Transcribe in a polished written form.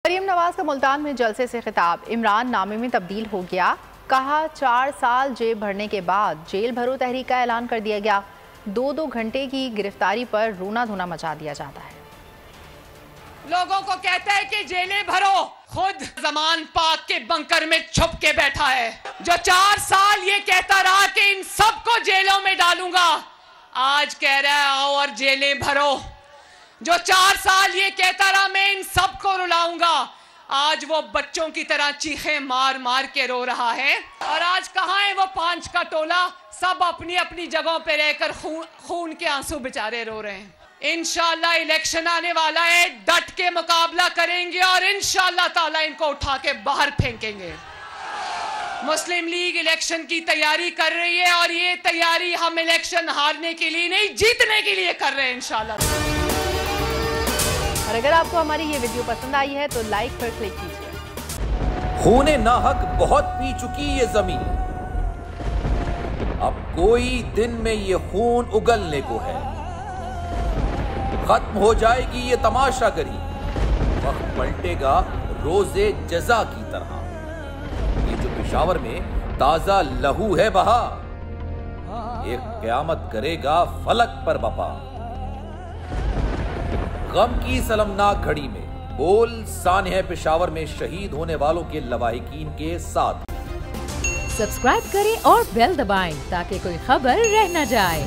मरियम नवाज का मुल्तान में जलसे से खिताब, इमरान नामे में तब्दील हो गया। कहा 4 साल जेब भरने के बाद जेल भरो तहरीक का ऐलान कर दिया गया। 2-2 घंटे की गिरफ्तारी पर रोना धोना मचा दिया जाता है। लोगों को कहता है कि जेलें भरो, खुद जमान पाक के बंकर में छुप के बैठा है। जो 4 साल ये कहता रहा कि इन सबको जेलों में डालूंगा, आज कह रहा है आओ और जेलें भरो। जो 4 साल ये कहता रहा मैं इन सबको रुलाऊंगा, आज वो बच्चों की तरह चीखें मार मार के रो रहा है। और आज कहाँ है वो 5 का टोला, सब अपनी अपनी जगहों पे रहकर खून के आंसू बेचारे रो रहे हैं। इंशाल्लाह इलेक्शन आने वाला है, डट के मुकाबला करेंगे और इंशाल्लाह ताला इनको उठा के बाहर फेंकेंगे। मुस्लिम लीग इलेक्शन की तैयारी कर रही है और ये तैयारी हम इलेक्शन हारने के लिए नहीं, जीतने के लिए कर रहे हैं इंशाल्लाह। और अगर आपको हमारी ये वीडियो पसंद आई है तो लाइक पर क्लिक कीजिए। खूने नाहक बहुत पी चुकी ये जमीन, अब कोई दिन में ये खून उगलने को है। खत्म हो जाएगी ये तमाशागरी, वक्त पलटेगा रोजे जजा की तरह। ये जो पेशावर में ताजा लहू है बहा, एक क़यामत करेगा फलक पर बपा। गम की सलमनाक घड़ी में बोल सानह पेशावर में शहीद होने वालों के लवाहिकीन के साथ। सब्सक्राइब करें और बेल दबाएं ताकि कोई खबर रह न जाए।